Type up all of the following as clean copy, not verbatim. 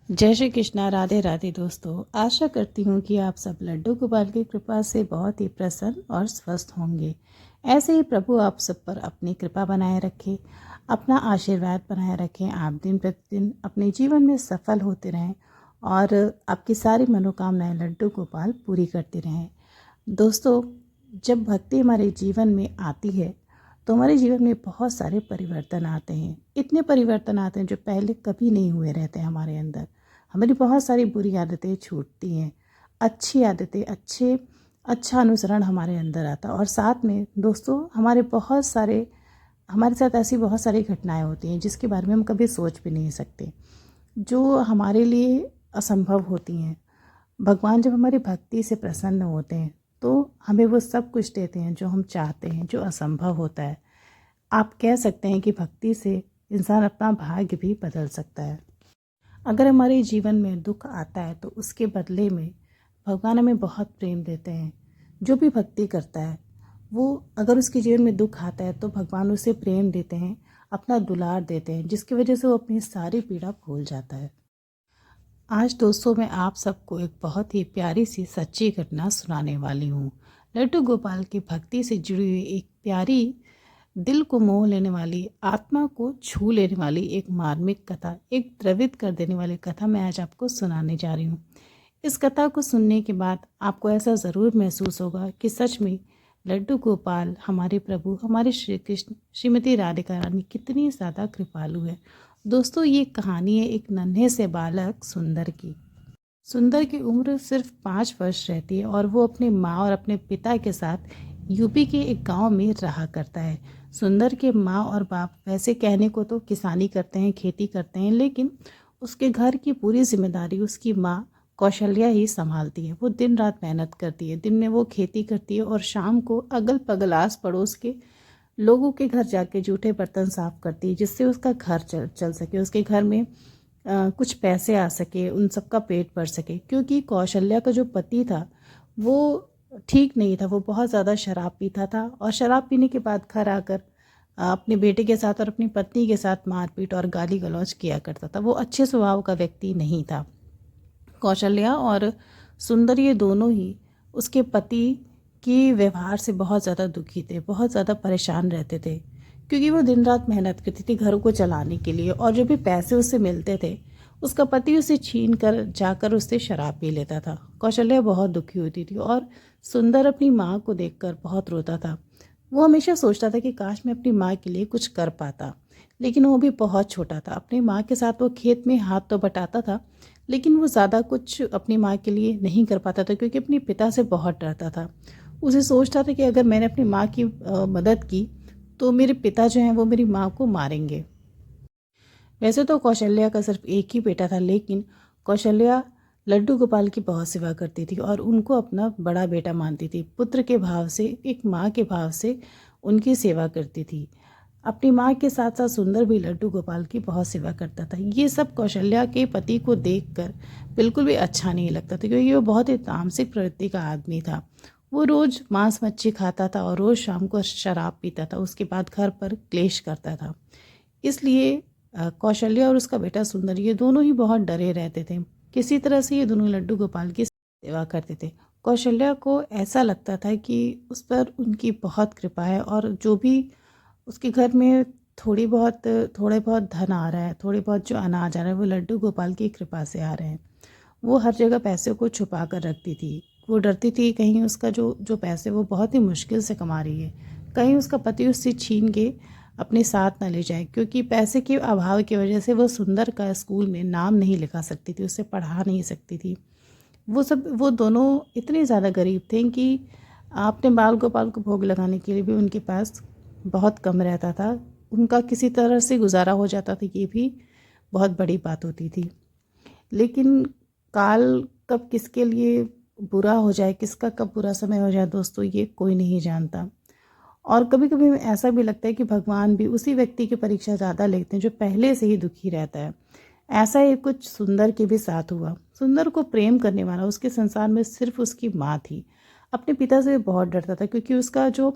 जय श्री कृष्णा। राधे राधे दोस्तों, आशा करती हूँ कि आप सब लड्डू गोपाल की कृपा से बहुत ही प्रसन्न और स्वस्थ होंगे। ऐसे ही प्रभु आप सब पर अपनी कृपा बनाए रखें, अपना आशीर्वाद बनाए रखें। आप दिन प्रतिदिन अपने जीवन में सफल होते रहें और आपकी सारी मनोकामनाएं लड्डू गोपाल पूरी करते रहें। दोस्तों, जब भक्ति हमारे जीवन में आती है तो हमारे जीवन में बहुत सारे परिवर्तन आते हैं। इतने परिवर्तन आते हैं जो पहले कभी नहीं हुए रहते हैं हमारे अंदर। हमारी बहुत सारी बुरी आदतें छूटती हैं, अच्छी आदतें, अच्छा अनुसरण हमारे अंदर आता है। और साथ में दोस्तों, हमारे साथ ऐसी बहुत सारी घटनाएं होती हैं जिसके बारे में हम कभी सोच भी नहीं सकते, जो हमारे लिए असंभव होती हैं। भगवान जब हमारी भक्ति से प्रसन्न होते हैं तो हमें वो सब कुछ देते हैं जो हम चाहते हैं, जो असंभव होता है। आप कह सकते हैं कि भक्ति से इंसान अपना भाग्य भी बदल सकता है। अगर हमारे जीवन में दुख आता है तो उसके बदले में भगवान हमें बहुत प्रेम देते हैं। जो भी भक्ति करता है वो, अगर उसके जीवन में दुख आता है तो भगवान उसे प्रेम देते हैं, अपना दुलार देते हैं, जिसकी वजह से वो अपनी सारी पीड़ा भूल जाता है। आज दोस्तों, मैं आप सबको एक बहुत ही प्यारी सी सच्ची घटना सुनाने वाली हूँ। लड्डू गोपाल की भक्ति से जुड़ी हुई एक प्यारी, दिल को मोह लेने वाली, आत्मा को छू लेने वाली एक मार्मिक कथा, एक द्रवित कर देने वाली कथा मैं आज आपको सुनाने जा रही हूँ। इस कथा को सुनने के बाद आपको ऐसा ज़रूर महसूस होगा कि सच में लड्डू गोपाल, हमारे प्रभु, हमारे श्री कृष्ण, श्रीमती राधिका रानी कितनी ज़्यादा कृपालु है। दोस्तों, ये कहानी है एक नन्हे से बालक सुंदर की। सुंदर की उम्र सिर्फ 5 वर्ष रहती है और वो अपने माँ और अपने पिता के साथ यूपी के एक गांव में रहा करता है। सुंदर के माँ और बाप वैसे कहने को तो किसानी करते हैं, खेती करते हैं, लेकिन उसके घर की पूरी जिम्मेदारी उसकी माँ कौशल्या ही संभालती है। वो दिन रात मेहनत करती है, दिन में वो खेती करती है और शाम को अगल पगल आस पड़ोस के लोगों के घर जाके जूठे बर्तन साफ करती है, जिससे उसका घर चल सके, उसके घर में कुछ पैसे आ सके, उन सबका पेट भर सके। क्योंकि कौशल्या का जो पति था वो ठीक नहीं था, वो बहुत ज़्यादा शराब पीता था और शराब पीने के बाद घर आकर अपने बेटे के साथ और अपनी पत्नी के साथ मारपीट और गाली गलौज किया करता था। वो अच्छे स्वभाव का व्यक्ति नहीं था। कौशल्या और सुंदर, ये दोनों ही उसके पति की व्यवहार से बहुत ज़्यादा दुखी थे, बहुत ज़्यादा परेशान रहते थे। क्योंकि वो दिन रात मेहनत करती थी घरों को चलाने के लिए, और जो भी पैसे उससे मिलते थे उसका पति उसे छीन कर जाकर उससे शराब पी लेता था। कौशल्या बहुत दुखी होती थी और सुंदर अपनी माँ को देखकर बहुत रोता था। वो हमेशा सोचता था कि काश मैं अपनी माँ के लिए कुछ कर पाता, लेकिन वो भी बहुत छोटा था। अपनी माँ के साथ वो खेत में हाथ तो बटाता था, लेकिन वो ज़्यादा कुछ अपनी माँ के लिए नहीं कर पाता था, क्योंकि अपने पिता से बहुत डरता था। उसे सोचता था कि अगर मैंने अपनी माँ की मदद की तो मेरे पिता जो हैं वो मेरी माँ को मारेंगे। वैसे तो कौशल्या का सिर्फ एक ही बेटा था, लेकिन कौशल्या लड्डू गोपाल की बहुत सेवा करती थी और उनको अपना बड़ा बेटा मानती थी। पुत्र के भाव से, एक माँ के भाव से उनकी सेवा करती थी। अपनी माँ के साथ साथ सुंदर भी लड्डू गोपाल की बहुत सेवा करता था। ये सब कौशल्या के पति को देखकर बिल्कुल भी अच्छा नहीं लगता था, क्योंकि वो बहुत ही तामसिक प्रवृत्ति का आदमी था। वो रोज़ मांस मच्छी खाता था और रोज़ शाम को शराब पीता था, उसके बाद घर पर क्लेश करता था। इसलिए कौशल्या और उसका बेटा सुंदर, ये दोनों ही बहुत डरे रहते थे। किसी तरह से ये दोनों लड्डू गोपाल की सेवा करते थे। कौशल्या को ऐसा लगता था कि उस पर उनकी बहुत कृपा है, और जो भी उसके घर में थोड़े बहुत धन आ रहा है, थोड़े बहुत जो अनाज आ रहा है, वो लड्डू गोपाल की कृपा से आ रहे हैं। वो हर जगह पैसे को छुपा कर रखती थी। वो डरती थी कहीं उसका जो जो पैसे वो बहुत ही मुश्किल से कमा रही है, कहीं उसका पति उससे छीन के अपने साथ ना ले जाए। क्योंकि पैसे के अभाव की वजह से वो सुंदर का स्कूल में नाम नहीं लिखा सकती थी, उसे पढ़ा नहीं सकती थी। वो दोनों इतने ज़्यादा गरीब थे कि अपने बाल गोपाल को भोग लगाने के लिए भी उनके पास बहुत कम रहता था। उनका किसी तरह से गुजारा हो जाता था, ये भी बहुत बड़ी बात होती थी। लेकिन काल कब किसके लिए बुरा हो जाए, किसका कब बुरा समय हो जाए दोस्तों, ये कोई नहीं जानता। और कभी कभी ऐसा भी लगता है कि भगवान भी उसी व्यक्ति की परीक्षा ज़्यादा लेते हैं जो पहले से ही दुखी रहता है। ऐसा ही कुछ सुंदर के भी साथ हुआ। सुंदर को प्रेम करने वाला उसके संसार में सिर्फ उसकी माँ थी। अपने पिता से बहुत डरता था, क्योंकि उसका जो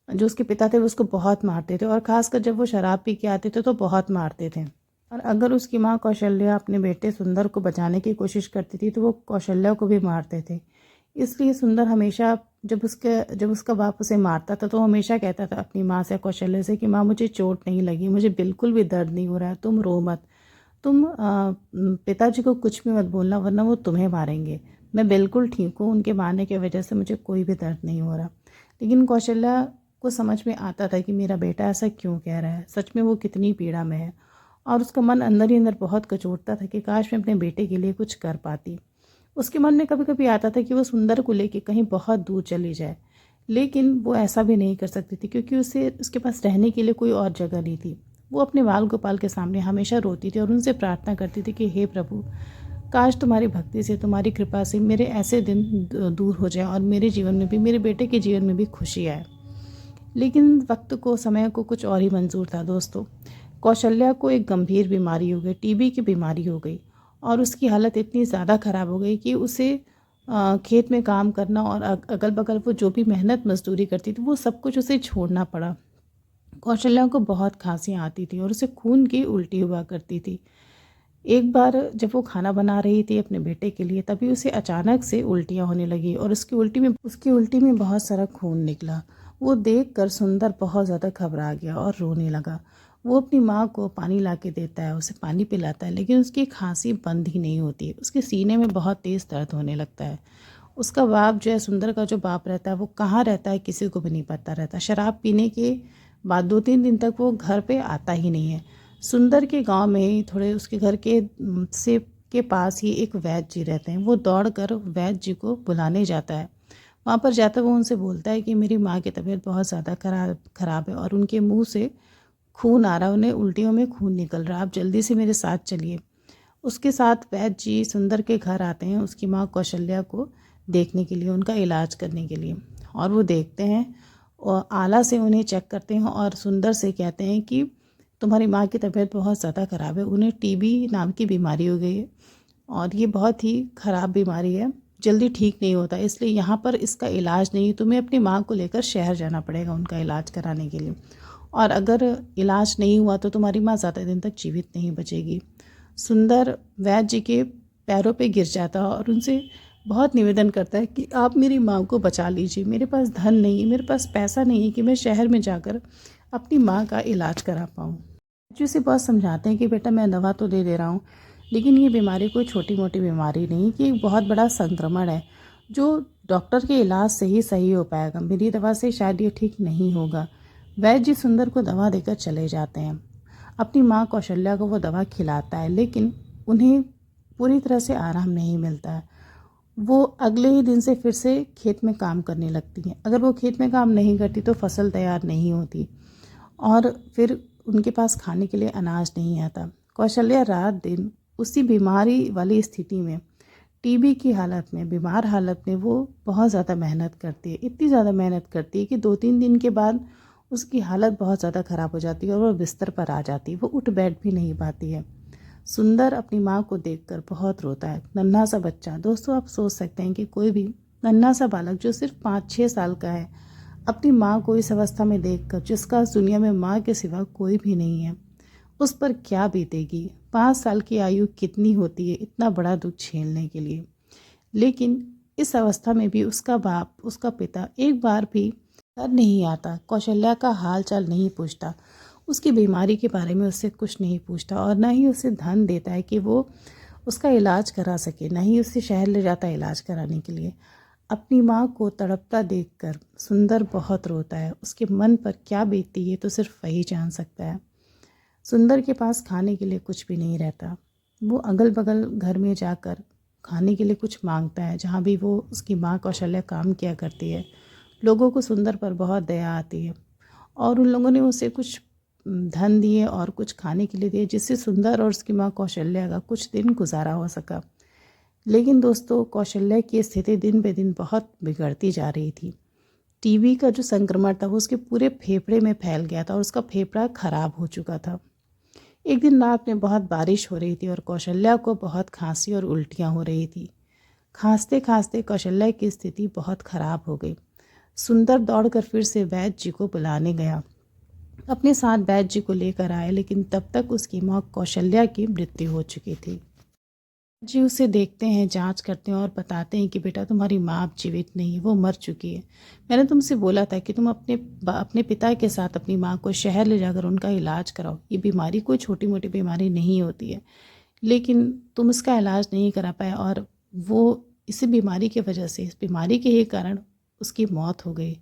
जो उसके पिता थे वो उसको बहुत मारते थे, और ख़ासकर जब वो शराब पी के आते थे तो बहुत मारते थे। और अगर उसकी माँ कौशल्या अपने बेटे सुंदर को बचाने की कोशिश करती थी तो वो कौशल्या को भी मारते थे। इसलिए सुंदर हमेशा जब उसका बाप उसे मारता था तो हमेशा कहता था अपनी माँ से, कौशल्या से, कि माँ मुझे चोट नहीं लगी, मुझे बिल्कुल भी दर्द नहीं हो रहा है, तुम रो मत, तुम पिताजी को कुछ भी मत बोलना वरना वो तुम्हें मारेंगे, मैं बिल्कुल ठीक हूँ, उनके मारने की वजह से मुझे कोई भी दर्द नहीं हो रहा। लेकिन कौशल्या को समझ में आता था कि मेरा बेटा ऐसा क्यों कह रहा है, सच में वो कितनी पीड़ा में है। और उसका मन अंदर ही अंदर बहुत कचोटता था कि काश मैं अपने बेटे के लिए कुछ कर पाती। उसके मन में कभी कभी आता था कि वो सुंदर को लेके कहीं बहुत दूर चली जाए, लेकिन वो ऐसा भी नहीं कर सकती थी क्योंकि उसे उसके पास रहने के लिए कोई और जगह नहीं थी। वो अपने बाल गोपाल के सामने हमेशा रोती थी और उनसे प्रार्थना करती थी कि हे प्रभु, काश तुम्हारी भक्ति से, तुम्हारी कृपा से मेरे ऐसे दिन दूर हो जाए और मेरे जीवन में भी, मेरे बेटे के जीवन में भी खुशी आए। लेकिन वक्त को, समय को कुछ और ही मंजूर था दोस्तों। कौशल्या को एक गंभीर बीमारी हो गई, टीबी की बीमारी हो गई और उसकी हालत इतनी ज़्यादा ख़राब हो गई कि उसे खेत में काम करना और अगल बगल वो जो भी मेहनत मजदूरी करती थी वो सब कुछ उसे छोड़ना पड़ा। कौशल्या को बहुत खांसियाँ आती थी और उसे खून की उल्टी हुआ करती थी। एक बार जब वो खाना बना रही थी अपने बेटे के लिए तभी उसे अचानक से उल्टियाँ होने लगी और उसकी उल्टी में बहुत सारा खून निकला। वो देखकर सुंदर बहुत ज़्यादा घबरा गया और रोने लगा। वो अपनी माँ को पानी ला के देता है, उसे पानी पिलाता है, लेकिन उसकी खांसी बंद ही नहीं होती। उसके सीने में बहुत तेज़ दर्द होने लगता है। उसका बाप जो है, सुंदर का जो बाप रहता है, वो कहाँ रहता है किसी को भी नहीं पता रहता। शराब पीने के बाद 2-3 दिन तक वो घर पे आता ही नहीं है। सुंदर के गांव में ही थोड़े उसके घर के पास ही एक वैद्य जी रहते हैं। वो दौड़कर वैद्य जी को बुलाने जाता है। वहाँ पर जाकर वो उनसे बोलता है कि मेरी माँ की तबीयत बहुत ज़्यादा खराब है और उनके मुंह से खून आ रहा है, उन्हें उल्टियों में खून निकल रहा है, आप जल्दी से मेरे साथ चलिए। उसके साथ वैद्य जी सुंदर के घर आते हैं उसकी माँ कौशल्या को देखने के लिए, उनका इलाज करने के लिए। और वो देखते हैं और आला से उन्हें चेक करते हैं और सुंदर से कहते हैं कि तुम्हारी माँ की तबीयत बहुत ज़्यादा ख़राब है, उन्हें टीबी नाम की बीमारी हो गई है और ये बहुत ही ख़राब बीमारी है, जल्दी ठीक नहीं होता, इसलिए यहाँ पर इसका इलाज नहीं, तुम्हें अपनी माँ को लेकर शहर जाना पड़ेगा उनका इलाज कराने के लिए। और अगर इलाज नहीं हुआ तो तुम्हारी माँ ज़्यादा दिन तक जीवित नहीं बचेगी। सुंदर वैद्य जी के पैरों पे गिर जाता है और उनसे बहुत निवेदन करता है कि आप मेरी माँ को बचा लीजिए, मेरे पास धन नहीं है, मेरे पास पैसा नहीं है कि मैं शहर में जाकर अपनी माँ का इलाज करा पाऊँ। जो उसे बहुत समझाते हैं कि बेटा मैं दवा तो दे रहा हूँ, लेकिन ये बीमारी कोई छोटी मोटी बीमारी नहीं कि एक बहुत बड़ा संक्रमण है जो डॉक्टर के इलाज से ही सही हो पाएगा, मेरी दवा से शायद ये ठीक नहीं होगा। वैद्य जी सुंदर को दवा देकर चले जाते हैं। अपनी माँ कौशल्या को वो दवा खिलाता है लेकिन उन्हें पूरी तरह से आराम नहीं मिलता है। वो अगले ही दिन से फिर से खेत में काम करने लगती हैं। अगर वो खेत में काम नहीं करती तो फसल तैयार नहीं होती और फिर उनके पास खाने के लिए अनाज नहीं आता। कौशल्या रात दिन उसी बीमारी वाली स्थिति में, टीबी की हालत में, बीमार हालत में वो बहुत ज़्यादा मेहनत करती है, इतनी ज़्यादा मेहनत करती है कि 2-3 दिन के बाद उसकी हालत बहुत ज़्यादा ख़राब हो जाती है और वो बिस्तर पर आ जाती है, वो उठ बैठ भी नहीं पाती है। सुंदर अपनी माँ को देखकर बहुत रोता है। नन्हा सा बच्चा, दोस्तों आप सोच सकते हैं कि कोई भी नन्हा सा बालक जो सिर्फ 5-6 साल का है, अपनी माँ को इस अवस्था में देखकर, जिसका दुनिया में माँ के सिवा कोई भी नहीं है, उस पर क्या बीतेगी। 5 साल की आयु कितनी होती है इतना बड़ा दुख झेलने के लिए। लेकिन इस अवस्था में भी उसका बाप, उसका पिता एक बार भी घर नहीं आता, कौशल्या का हाल चाल नहीं पूछता, उसकी बीमारी के बारे में उससे कुछ नहीं पूछता और ना ही उसे धन देता है कि वो उसका इलाज करा सके, ना ही उसे शहर ले जाता है इलाज कराने के लिए। अपनी माँ को तड़पता देखकर सुंदर बहुत रोता है। उसके मन पर क्या बीतती है तो सिर्फ वही जान सकता है। सुंदर के पास खाने के लिए कुछ भी नहीं रहता। वो अगल बगल घर में जाकर खाने के लिए कुछ मांगता है, जहाँ भी वो उसकी माँ कौशल्या काम किया करती है। लोगों को सुंदर पर बहुत दया आती है और उन लोगों ने उसे कुछ धन दिए और कुछ खाने के लिए दिए, जिससे सुंदर और उसकी माँ कौशल्या का कुछ दिन गुजारा हो सका। लेकिन दोस्तों कौशल्या की स्थिति दिन पे दिन बहुत बिगड़ती जा रही थी। टीबी का जो संक्रमण था वो उसके पूरे फेफड़े में फैल गया था और उसका फेफड़ा खराब हो चुका था। एक दिन रात में बहुत बारिश हो रही थी और कौशल्या को बहुत खांसी और उल्टियाँ हो रही थी। खांसते खांसते कौशल्या की स्थिति बहुत खराब हो गई। सुंदर दौड़कर फिर से वैद्य जी को बुलाने गया। अपने साथ बैद जी को लेकर आए, लेकिन तब तक उसकी माँ कौशल्या की मृत्यु हो चुकी थी। जी उसे देखते हैं, जांच करते हैं और बताते हैं कि बेटा तुम्हारी माँ अब जीवित नहीं है, वो मर चुकी है। मैंने तुमसे बोला था कि तुम अपने पिता के साथ अपनी माँ को शहर ले जाकर उनका इलाज कराओ। ये बीमारी कोई छोटी मोटी बीमारी नहीं होती है, लेकिन तुम उसका इलाज नहीं करा पाए और वो इसी बीमारी की वजह से, इस बीमारी के ही कारण उसकी मौत हो गई।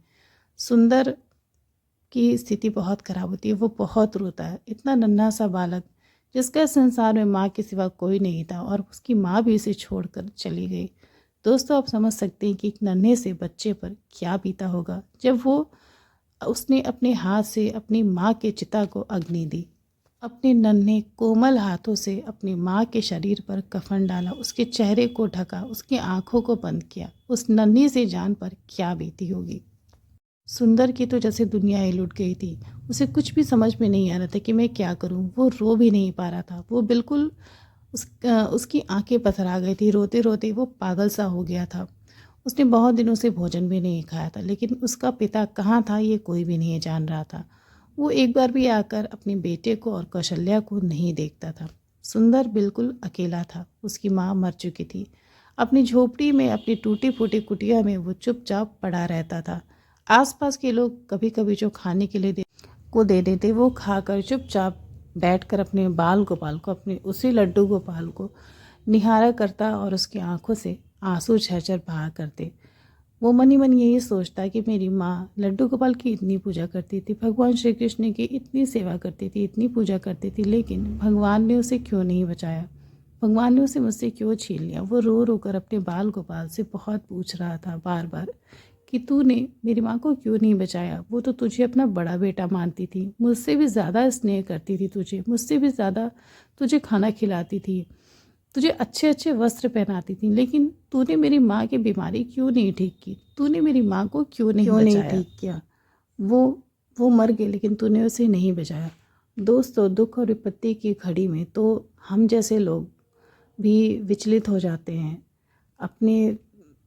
सुंदर की स्थिति बहुत खराब होती है, वो बहुत रोता है। इतना नन्हा सा बालक जिसका संसार में माँ के सिवा कोई नहीं था, और उसकी माँ भी उसे छोड़कर चली गई। दोस्तों, आप समझ सकते हैं कि एक नन्हे से बच्चे पर क्या बीता होगा जब उसने अपने हाथ से अपनी माँ के चिता को अग्नि दी। अपने नन्हे कोमल हाथों से अपनी माँ के शरीर पर कफन डाला, उसके चेहरे को ढका, उसकी आंखों को बंद किया। उस नन्ही सी जान पर क्या बीती होगी। सुंदर की तो जैसे दुनिया ही लुट गई थी। उसे कुछ भी समझ में नहीं आ रहा था कि मैं क्या करूं। वो रो भी नहीं पा रहा था। वो बिल्कुल उसकी आंखें पथरा गई थी। रोते रोते वो पागल सा हो गया था। उसने बहुत दिनों से भोजन भी नहीं खाया था, लेकिन उसका पिता कहाँ था ये कोई भी नहीं जान रहा था। वो एक बार भी आकर अपने बेटे को और कौशल्या को नहीं देखता था। सुंदर बिल्कुल अकेला था। उसकी माँ मर चुकी थी। अपनी झोपड़ी में, अपनी टूटी फूटी कुटिया में वो चुपचाप पड़ा रहता था। आसपास के लोग कभी कभी जो खाने के लिए दे देते, वो खाकर चुपचाप बैठकर अपने बाल गोपाल को, अपने उसी लड्डू गोपाल को निहारा करता और उसकी आंखों से आंसू झरझर बहा करते। वो मन ही मन यही सोचता कि मेरी माँ लड्डू गोपाल की इतनी पूजा करती थी, भगवान श्री कृष्ण की इतनी सेवा करती थी, इतनी पूजा करती थी, लेकिन भगवान ने उसे क्यों नहीं बचाया, भगवान ने उसे मुझसे क्यों छीन लिया। वो रो रो कर अपने बाल गोपाल से बहुत पूछ रहा था बार बार कि तूने मेरी माँ को क्यों नहीं बचाया। वो तो तुझे अपना बड़ा बेटा मानती थी, मुझसे भी ज़्यादा स्नेह करती थी तुझे, मुझसे भी ज़्यादा तुझे खाना खिलाती थी, तुझे अच्छे अच्छे वस्त्र पहनाती थी, लेकिन तूने मेरी माँ की बीमारी क्यों नहीं ठीक की, तूने मेरी माँ को क्यों नहीं बचाया, ठीक किया। वो मर गई, लेकिन तूने उसे नहीं बचाया। दोस्तों, दुख और विपत्ति की घड़ी में तो हम जैसे लोग भी विचलित हो जाते हैं, अपने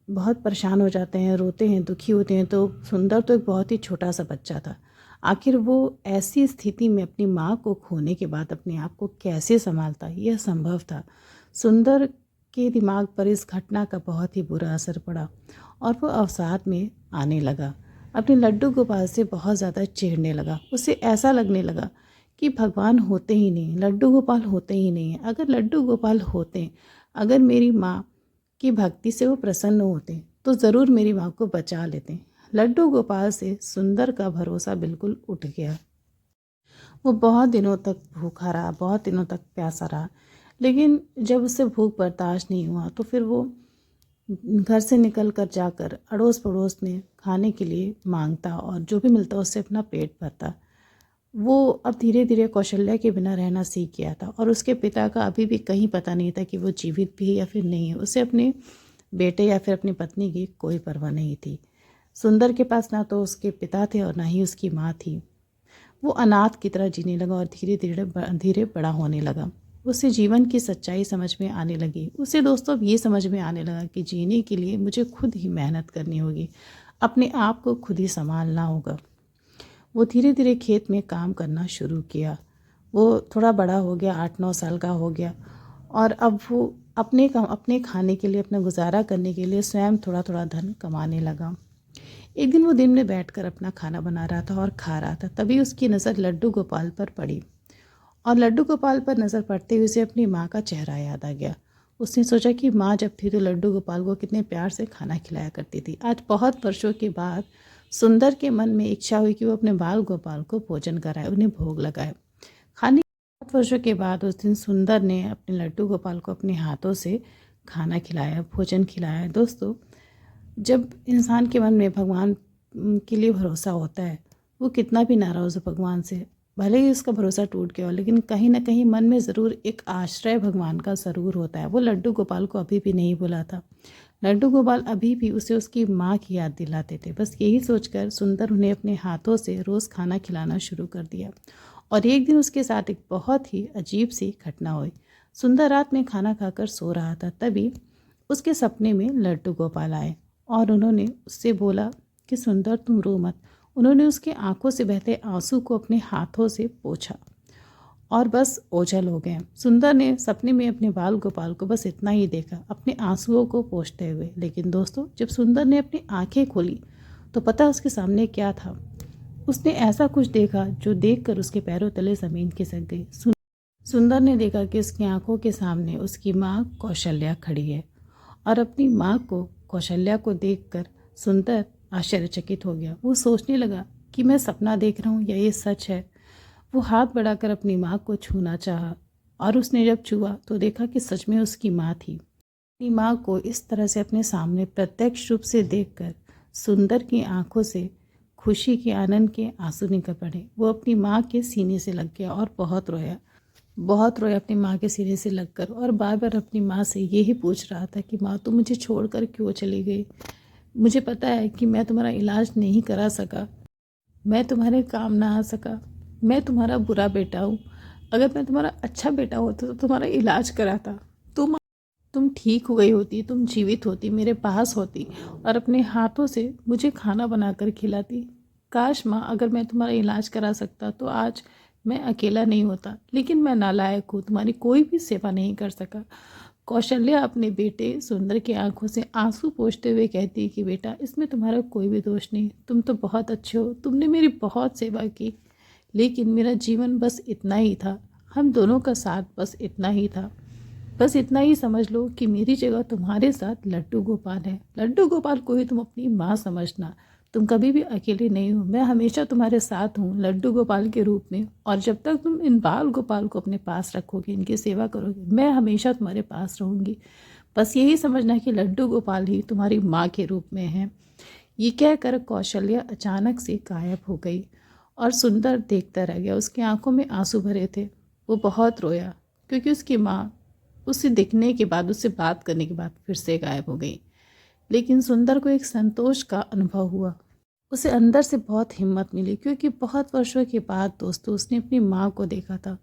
बहुत परेशान हो जाते हैं, रोते हैं, दुखी होते हैं। तो सुंदर तो एक बहुत ही छोटा सा बच्चा था। आखिर वो ऐसी स्थिति में अपनी माँ को खोने के बाद अपने आप को कैसे संभालता, यह संभव था। सुंदर के दिमाग पर इस घटना का बहुत ही बुरा असर पड़ा और वो अवसाद में आने लगा। अपने लड्डू गोपाल से बहुत ज़्यादा चिढ़ने लगा। उसे ऐसा लगने लगा कि भगवान होते ही नहीं, लड्डू गोपाल होते ही नहीं हैं। अगर लड्डू गोपाल होते, अगर मेरी माँ की भक्ति से वो प्रसन्न होते, तो ज़रूर मेरी माँ को बचा लेते। लड्डू गोपाल से सुंदर का भरोसा बिल्कुल उठ गया। वो बहुत दिनों तक भूखा रहा, बहुत दिनों तक प्यासा रहा, लेकिन जब उससे भूख बर्दाश्त नहीं हुआ तो फिर वो घर से निकल कर जाकर अड़ोस पड़ोस में खाने के लिए मांगता और जो भी मिलता उससे अपना पेट भरता। वो अब धीरे धीरे कौशल्या के बिना रहना सीख गया था और उसके पिता का अभी भी कहीं पता नहीं था कि वो जीवित भी है या फिर नहीं है। उसे अपने बेटे या फिर अपनी पत्नी की कोई परवाह नहीं थी। सुंदर के पास ना तो उसके पिता थे और ना ही उसकी माँ थी। वो अनाथ की तरह जीने लगा और धीरे धीरे धीरे बड़ा होने लगा। उसे जीवन की सच्चाई समझ में आने लगी। उसे दोस्तों अब ये समझ में आने लगा कि जीने के लिए मुझे खुद ही मेहनत करनी होगी, अपने आप को खुद ही संभालना होगा। वो धीरे धीरे खेत में काम करना शुरू किया। वो थोड़ा बड़ा हो गया, 8-9 साल का हो गया और अब वो अपने खाने के लिए, अपना गुजारा करने के लिए स्वयं थोड़ा थोड़ा धन कमाने लगा। एक दिन वो दिन में बैठकर अपना खाना बना रहा था और खा रहा था। तभी उसकी नज़र लड्डू गोपाल पर पड़ी और लड्डू गोपाल पर नज़र पड़ते हुए उसे अपनी माँ का चेहरा याद आ गया। उसने सोचा कि माँ जब थी तो लड्डू गोपाल को कितने प्यार से खाना खिलाया करती थी। आज बहुत वर्षों के बाद सुंदर के मन में इच्छा हुई कि वो अपने बाल गोपाल को भोजन कराए, उन्हें भोग लगाए। खाने बहुत वर्षों के बाद उस दिन सुंदर ने अपने लड्डू गोपाल को अपने हाथों से खाना खिलाया, भोजन खिलाया। दोस्तों, जब इंसान के मन में भगवान के लिए भरोसा होता है, वो कितना भी नाराज़ हो भगवान से, भले ही उसका भरोसा टूट गया हो, लेकिन कहीं ना कहीं मन में ज़रूर एक आश्रय भगवान का ज़रूर होता है। वो लड्डू गोपाल को अभी भी नहीं भुला था। लड्डू गोपाल अभी भी उसे उसकी माँ की याद दिलाते थे। बस यही सोचकर सुंदर उन्हें अपने हाथों से रोज़ खाना खिलाना शुरू कर दिया। और एक दिन उसके साथ एक बहुत ही अजीब सी घटना हुई। सुंदर रात में खाना खाकर सो रहा था, तभी उसके सपने में लड्डू गोपाल आए और उन्होंने उससे बोला कि सुंदर, तुम रो मत। उन्होंने उसकी आंखों से बहते आंसू को अपने हाथों से पोंछा और बस ओझल हो गए। सुंदर ने सपने में अपने बाल गोपाल को बस इतना ही देखा, अपने आंसुओं को पोंछते हुए। लेकिन दोस्तों, जब सुंदर ने अपनी आंखें खोली तो पता उसके सामने क्या था। उसने ऐसा कुछ देखा जो देखकर उसके पैरों तले ज़मीन खिसक गई। सुंदर ने देखा कि उसकी आंखों के सामने उसकी माँ कौशल्या खड़ी है और अपनी माँ को, कौशल्या को देखकर सुंदर आश्चर्यचकित हो गया। वो सोचने लगा कि मैं सपना देख रहा हूँ या ये सच है। वो हाथ बढ़ाकर अपनी माँ को छूना चाहा और उसने जब छुआ तो देखा कि सच में उसकी माँ थी। अपनी माँ को इस तरह से अपने सामने प्रत्यक्ष रूप से देखकर सुंदर की आंखों से खुशी के, आनंद के आंसू निकल पड़े। वो अपनी माँ के सीने से लग गया और बहुत रोया, बहुत रोया अपनी माँ के सीने से लगकर, और बार बार अपनी माँ से यही पूछ रहा था कि माँ, तुम मुझे छोड़कर क्यों चली गई। मुझे पता है कि मैं तुम्हारा इलाज नहीं करा सका, मैं तुम्हारे काम ना आ सका, मैं तुम्हारा बुरा बेटा हूँ। अगर मैं तुम्हारा अच्छा बेटा होता तो तुम्हारा इलाज कराता, तुम ठीक हो गई होती, तुम जीवित होती, मेरे पास होती और अपने हाथों से मुझे खाना बनाकर खिलाती। काश माँ, अगर मैं तुम्हारा इलाज करा सकता तो आज मैं अकेला नहीं होता, लेकिन मैं नालायक हूँ, तुम्हारी कोई भी सेवा नहीं कर सका। कौशल्या अपने बेटे सुंदर की आंखों से आंसू पोंछते हुए कहती कि बेटा, इसमें तुम्हारा कोई भी दोष नहीं, तुम तो बहुत अच्छे हो, तुमने मेरी बहुत सेवा की, लेकिन मेरा जीवन बस इतना ही था, हम दोनों का साथ बस इतना ही था। बस इतना ही समझ लो कि मेरी जगह तुम्हारे साथ लड्डू गोपाल है। लड्डू गोपाल को ही तुम अपनी माँ समझना, तुम कभी भी अकेले नहीं हो, मैं हमेशा तुम्हारे साथ हूँ लड्डू गोपाल के रूप में। और जब तक तुम इन बाल गोपाल को अपने पास रखोगे, इनकी सेवा करोगे, मैं हमेशा तुम्हारे पास रहूँगी। बस यही समझना कि लड्डू गोपाल ही तुम्हारी माँ के रूप में है। ये कहकर कौशल्या अचानक से गायब हो गई और सुंदर देखता रह गया। उसकी आंखों में आंसू भरे थे। वो बहुत रोया क्योंकि उसकी माँ उसे दिखने के बाद, उससे बात करने के बाद फिर से गायब हो गई। लेकिन सुंदर को एक संतोष का अनुभव हुआ। उसे अंदर से बहुत हिम्मत मिली क्योंकि बहुत वर्षों के बाद दोस्तों उसने अपनी माँ को देखा था।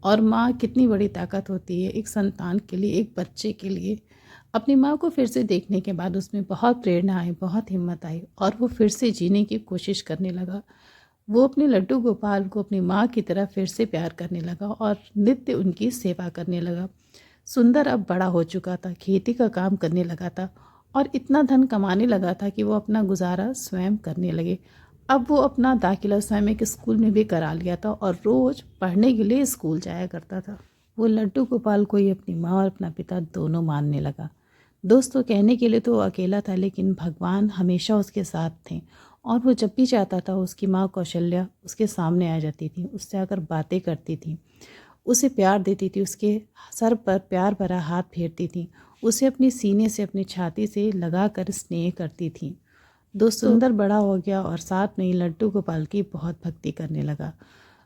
और माँ कितनी बड़ी ताकत होती है एक संतान के लिए, एक बच्चे के लिए। अपनी माँ को फिर से देखने के बाद उसमें बहुत प्रेरणा आई, बहुत हिम्मत आई और वो फिर से जीने की कोशिश करने लगा। वो अपने लड्डू गोपाल को अपनी माँ की तरह फिर से प्यार करने लगा और नित्य उनकी सेवा करने लगा। सुंदर अब बड़ा हो चुका था, खेती का काम करने लगा था और इतना धन कमाने लगा था कि वो अपना गुजारा स्वयं करने लगे। अब वो अपना दाखिला स्वयं एक स्कूल में भी करा लिया था और रोज़ पढ़ने के लिए स्कूल जाया करता था। वो लड्डू गोपाल को ही अपनी माँ और अपना पिता दोनों मानने लगा। दोस्तों, कहने के लिए तो वो अकेला था, लेकिन भगवान हमेशा उसके साथ थे और वो जब भी चाहता था उसकी माँ कौशल्या उसके सामने आ जाती थी, उससे आकर बातें करती थी, उसे प्यार देती थी, उसके सर पर प्यार भरा हाथ फेरती थी, उसे अपनी सीने से, अपनी छाती से लगाकर स्नेह करती थी। दोस्तों, सुंदर बड़ा हो गया और साथ में ही लड्डू गोपाल की बहुत भक्ति करने लगा।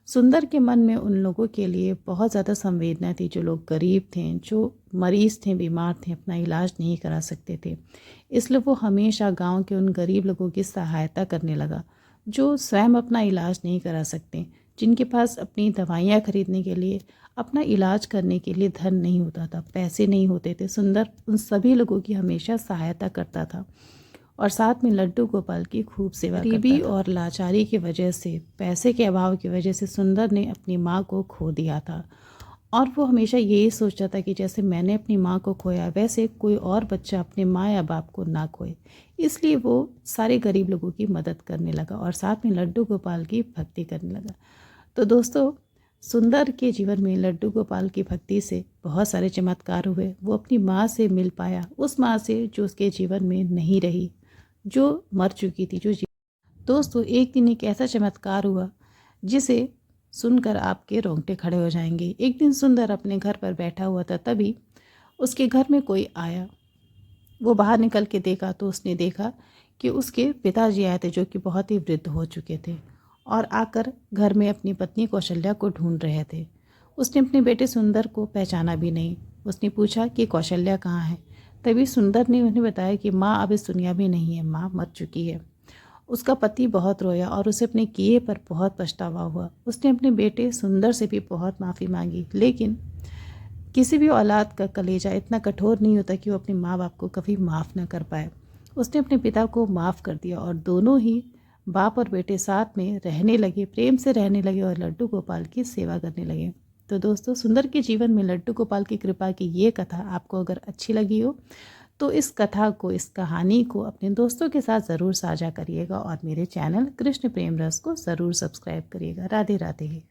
सुंदर के मन में उन लोगों के लिए बहुत ज़्यादा संवेदना थी जो लोग गरीब थे, जो मरीज़ थे, बीमार थे, अपना इलाज नहीं करा सकते थे। इसलिए वो हमेशा गांव के उन गरीब लोगों की सहायता करने लगा जो स्वयं अपना इलाज नहीं करा सकते, जिनके पास अपनी दवाइयाँ खरीदने के लिए, अपना इलाज करने के लिए धन नहीं होता था, पैसे नहीं होते थे। सुंदर उन सभी लोगों की हमेशा सहायता करता था और साथ में लड्डू गोपाल की खूब सेवा करता था। गरीबी और लाचारी की वजह से, पैसे के अभाव की वजह से सुंदर ने अपनी माँ को खो दिया था और वो हमेशा यही सोचता था कि जैसे मैंने अपनी माँ को खोया वैसे कोई और बच्चा अपने माँ या बाप को ना खोए। इसलिए वो सारे गरीब लोगों की मदद करने लगा और साथ में लड्डू गोपाल की भक्ति करने लगा। तो दोस्तों, सुंदर के जीवन में लड्डू गोपाल की भक्ति से बहुत सारे चमत्कार हुए। वो अपनी माँ से मिल पाया, उस माँ से जो उसके जीवन में नहीं रही, जो मर चुकी थी, दोस्तों, एक दिन एक ऐसा चमत्कार हुआ जिसे सुनकर आपके रोंगटे खड़े हो जाएंगे। एक दिन सुंदर अपने घर पर बैठा हुआ था, तभी उसके घर में कोई आया। वो बाहर निकल के देखा तो उसने देखा कि उसके पिताजी आए थे जो कि बहुत ही वृद्ध हो चुके थे और आकर घर में अपनी पत्नी कौशल्या को ढूंढ रहे थे। उसने अपने बेटे सुंदर को पहचाना भी नहीं। उसने पूछा कि कौशल्या कहाँ है। तभी सुंदर ने उन्हें बताया कि माँ अब इस दुनिया में नहीं है, माँ मर चुकी है। उसका पति बहुत रोया और उसे अपने किए पर बहुत पछतावा हुआ। उसने अपने बेटे सुंदर से भी बहुत माफ़ी मांगी, लेकिन किसी भी औलाद का कलेजा इतना कठोर नहीं होता कि वो अपने माँ बाप को कभी माफ़ ना कर पाए। उसने अपने पिता को माफ़ कर दिया और दोनों ही बाप और बेटे साथ में रहने लगे, प्रेम से रहने लगे और लड्डू गोपाल की सेवा करने लगे। तो दोस्तों, सुंदर के जीवन में लड्डू गोपाल की कृपा की ये कथा आपको अगर अच्छी लगी हो तो इस कथा को, इस कहानी को अपने दोस्तों के साथ ज़रूर साझा करिएगा और मेरे चैनल कृष्ण प्रेम रस को ज़रूर सब्सक्राइब करिएगा। राधे राधे।